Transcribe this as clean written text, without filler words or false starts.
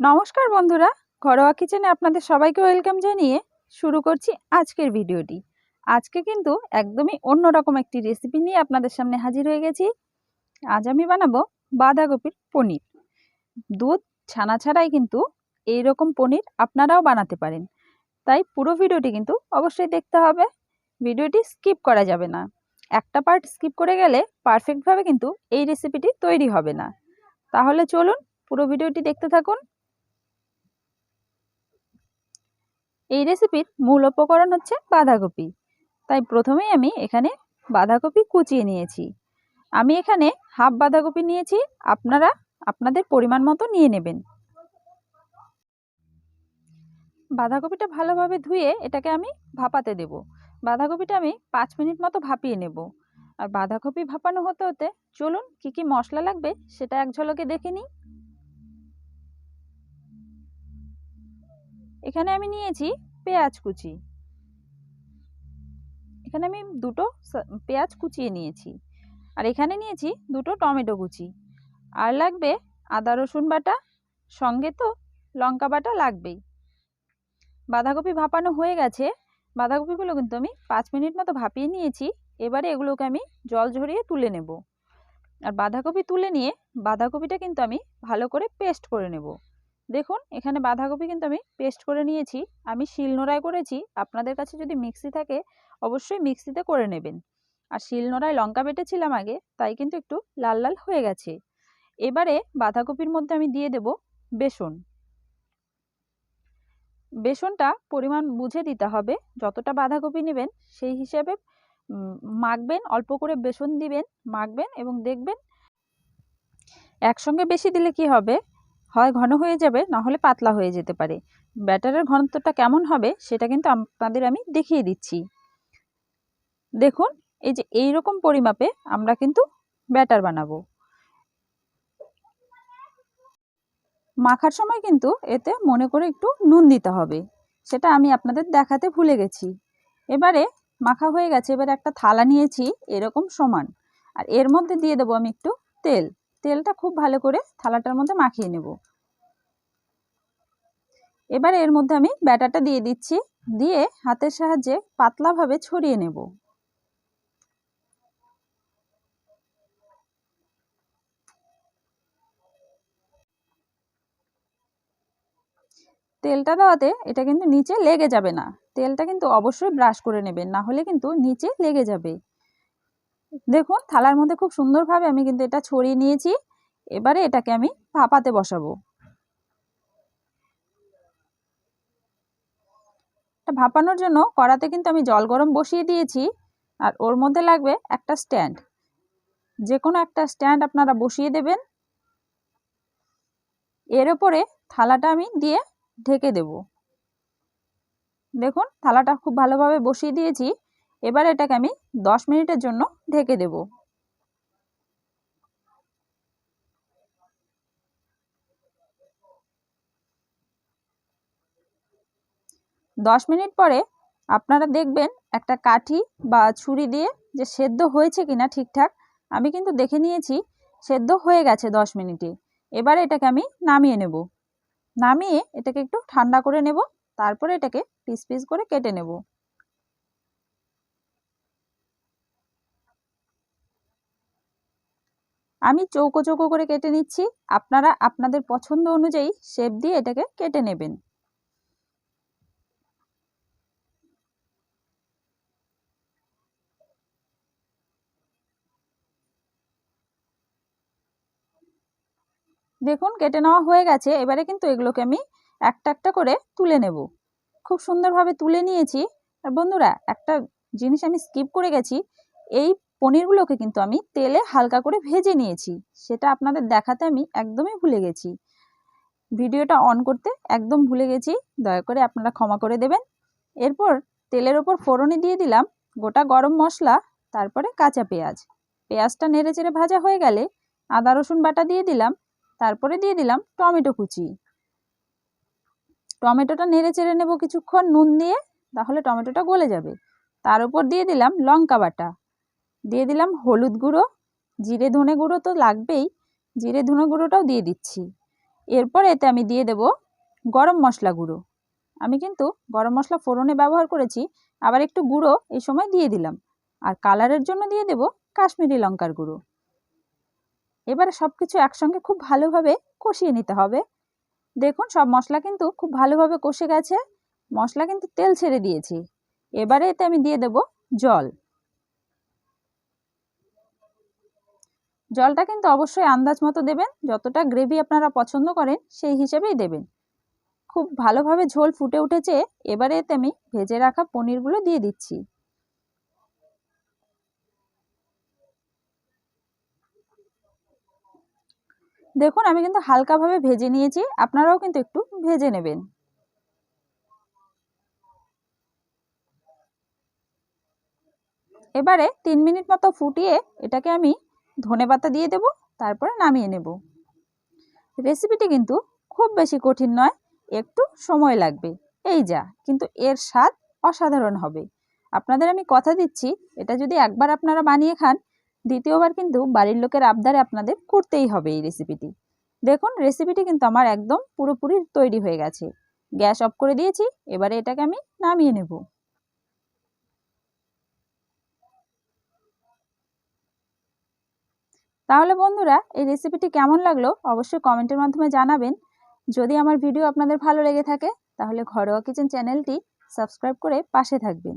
নমস্কার বন্ধুরা, ঘরোয়া কিচেনে আপনাদের সবাইকে ওয়েলকাম জানিয়ে শুরু করছি আজকের ভিডিওটি। আজকে কিন্তু একদমই অন্যরকম একটি রেসিপি নিয়ে আপনাদের সামনে হাজির হয়ে গেছি। আজ আমি বানাবো বাঁধাকপির পনির। দুধ ছানা ছাড়াই কিন্তু এইরকম পনির আপনারাও বানাতে পারেন, তাই পুরো ভিডিওটি কিন্তু অবশ্যই দেখতে হবে। ভিডিওটি স্কিপ করা যাবে না, একটা পার্ট স্কিপ করে গেলে পারফেক্টভাবে কিন্তু এই রেসিপিটি তৈরি হবে না। তাহলে চলুন পুরো ভিডিওটি দেখতে থাকুন। এই রেসিপির মূল উপকরণ হচ্ছে বাঁধাকপি, তাই প্রথমেই আমি এখানে বাঁধাকপি কুচিয়ে নিয়েছি। আমি এখানে হাফ বাঁধাকপি নিয়েছি, আপনারা আপনাদের পরিমাণ মতো নিয়ে নেবেন। বাঁধাকপিটা ভালোভাবে ধুয়ে এটাকে আমি ভাপাতে দেব। বাঁধাকপিটা আমি 5 মিনিট মতো ভাপিয়ে নেব। আর বাঁধাকপি ভাপানো হতে হতে চলুন কি কি মশলা লাগবে সেটা এক ঝলকে দেখে নিই। এখানে আমি নিয়েছি পেঁয়াজ কুচি, এখানে আমি দুটো পেঁয়াজ কুচিয়ে নিয়েছি। আর এখানে নিয়েছি দুটো টমেটো কুচি, আর লাগবে আদা রসুন বাটা, সঙ্গে তো লঙ্কা বাটা লাগবেই। বাঁধাকপি ভাপানো হয়ে গেছে, বাঁধাকপিগুলো কিন্তু আমি 5 মিনিট মতো ভাপিয়ে নিয়েছি। এবারে এগুলোকে আমি জল ঝরিয়ে তুলে নেব। আর বাঁধাকপি তুলে নিয়ে বাঁধাকপিটা কিন্তু আমি ভালো করে পেস্ট করে নেব। দেখুন এখানে বাঁধাকপি কিন্তু আমি পেস্ট করে নিয়েছি। আমি শিলনোড়ায় করেছি, আপনাদের কাছে যদি মিক্সি থাকে অবশ্যই মিক্সিতে করে নেবেন। আর শিলনোড়ায় লঙ্কা বেটেছিলাম আগে, তাই কিন্তু একটু লাল লাল হয়ে গেছে। এবারে বাঁধাকপির মধ্যে আমি দিয়ে দেব বেসন। বেসনটা পরিমাণ বুঝে দিতে হবে, যতটা বাঁধাকপি নেবেন সেই হিসাবে মাখবেন, অল্প করে বেসন দিবেন, মাখবেন এবং দেখবেন একসঙ্গে বেশি দিলে কি হবে, হয় ঘন হয়ে যাবে, না হলে পাতলা হয়ে যেতে পারে। ব্যাটারের ঘনত্বটা কেমন হবে সেটা কিন্তু আপনাদের আমি দেখিয়ে দিচ্ছি। দেখুন এই যে এই রকম পরিমাপে আমরা কিন্তু ব্যাটার বানাবো। মাখার সময় কিন্তু এতে মনে করে একটু নুন দিতে হবে, সেটা আমি আপনাদের দেখাতে ভুলে গেছি। এবারে মাখা হয়ে গেছে, এবারে একটা থালা নিয়েছি এরকম সমান, আর এর মধ্যে দিয়ে দেবো আমি একটু তেল। তেলটা খুব ভালো করে থালাটার মধ্যে মাখিয়ে নেব। এবারে এর মধ্যে আমি ব্যাটারটা দিয়ে দিচ্ছি, দিয়ে হাতের সাহায্যে পাতলাভাবে ছড়িয়ে নেব। তেলটা দেওয়াতে এটা কিন্তু নিচে লেগে যাবে না। তেলটা কিন্তু অবশ্যই ব্রাশ করে নেবেন, না হলে কিন্তু নিচে লেগে যাবে। দেখুন থালার মধ্যে খুব সুন্দরভাবে আমি কিন্তু এটা ছড়িয়ে নিয়েছি। এবারে এটাকে আমি ভাপাতে বসাবো। এটা ভাপানোর জন্য কড়াতে কিন্তু আমি জল গরম বসিয়ে দিয়েছি, আর ওর মধ্যে লাগবে একটা স্ট্যান্ড। যে কোনো একটা স্ট্যান্ড আপনারা বসিয়ে দেবেন। এর ওপরে থালাটা আমি দিয়ে ঢেকে দেব। দেখুন থালাটা খুব ভালোভাবে বসিয়ে দিয়েছি। এবার এটাকে আমি 10 মিনিটের জন্য ঢেকে দেব। 10 মিনিট পরে আপনারা দেখবেন একটা কাঠি বা ছুরি দিয়ে যে সেদ্ধ হয়েছে কিনা ঠিকঠাক। আমি কিন্তু দেখে নিয়েছি সেদ্ধ হয়ে গেছে 10 মিনিটে। এবারে এটাকে আমি নামিয়ে নেব। নামিয়ে এটাকে একটু ঠান্ডা করে নেব, তারপরে এটাকে পিস পিস করে কেটে নেব। আমি চৌকো চৌকো করে কেটে নিচ্ছি, আপনারা আপনাদের পছন্দ অনুযায়ী শেপ দিয়ে এটাকে কেটে নেবেন। দেখুন কেটে নেওয়া হয়ে গেছে। এবারে কিন্তু এগুলোকে আমি একটা একটা করে তুলে নেব। খুব সুন্দরভাবে তুলে নিয়েছি। আর বন্ধুরা একটা জিনিস আমি স্কিপ করে গেছি, এই পনিরগুলোকে কিন্তু আমি তেলে হালকা করে ভেজে নিয়েছি, সেটা আপনাদের দেখাতে আমি একদমই ভুলে গেছি। ভিডিওটা অন করতে একদম ভুলে গেছি, দয়া করে আপনারা ক্ষমা করে দেবেন। এরপর তেলের ওপর ফোড়নে দিয়ে দিলাম গোটা গরম মশলা, তারপরে কাঁচা পেঁয়াজ। পেঁয়াজটা নেড়ে চেড়ে ভাজা হয়ে গেলে আদা রসুন বাটা দিয়ে দিলাম, তারপরে দিয়ে দিলাম টমেটো কুচি। টমেটোটা নেড়ে চেড়ে নেব কিছুক্ষণ নুন দিয়ে, তাহলে টমেটোটা গলে যাবে। তার উপর দিয়ে দিলাম লঙ্কা বাটা, দিয়ে দিলাম হলুদ গুঁড়ো, জিরে ধনে গুঁড়ো তো লাগবেই, জিরে ধনে গুঁড়োটাও দিয়ে দিচ্ছি। এরপর এতে আমি দিয়ে দেব গরম মশলা গুঁড়ো। আমি কিন্তু গরম মশলা ফোড়নে ব্যবহার করেছি, আবার একটু গুঁড়ো এই সময় দিয়ে দিলাম। আর কালারের জন্য দিয়ে দেব কাশ্মীরি লঙ্কার গুঁড়ো। এবারে সব কিছু একসঙ্গে খুব ভালোভাবে কষিয়ে নিতে হবে। দেখুন সব মশলা কিন্তু খুব ভালোভাবে কষে গেছে, মশলা কিন্তু তেল ছেড়ে দিয়েছি। এবারে এতে আমি দিয়ে দেব জল। জলটা কিন্তু অবশ্যই আন্দাজ মতো দেবেন, যতটা গ্রেভি আপনারা পছন্দ করেন সেই হিসেবেই দেবেন। খুব ভালোভাবে ঝোল ফুটে উঠেছে, এবারে এতে আমি ভেজে রাখা পনিরগুলো দিয়ে দিচ্ছি। দেখুন আমি কিন্তু হালকাভাবে ভেজে নিয়েছি, আপনারাও কিন্তু একটু ভেজে নেবেন। এবারে 3 মিনিট মতো ফুটিয়ে এটাকে আমি ধনেপাতা দিয়ে দেব, তারপরে নামিয়ে নেব। রেসিপিটি কিন্তু খুব বেশি কঠিন নয়, একটু সময় লাগবে এই যা, কিন্তু এর স্বাদ অসাধারণ হবে। আপনাদের আমি কথা দিচ্ছি, এটা যদি একবার আপনারা বানিয়ে খান, দ্বিতীয়বার কিন্তু বাড়ির লোকের আবদারে আপনাদের করতেই হবে এই রেসিপিটি। দেখুন রেসিপিটি কিন্তু আমার একদম পুরোপুরি তৈরি হয়ে গেছে। গ্যাস অফ করে দিয়েছি, এবারে এটাকে আমি নামিয়ে নেব। তাহলে বন্ধুরা এই রেসিপিটি কেমন লাগলো অবশ্যই কমেন্টের মাধ্যমে জানাবেন। যদি আমার ভিডিও আপনাদের ভালো লেগে থাকে তাহলে ঘরোয়া কিচেন চ্যানেলটি সাবস্ক্রাইব করে পাশে থাকবেন।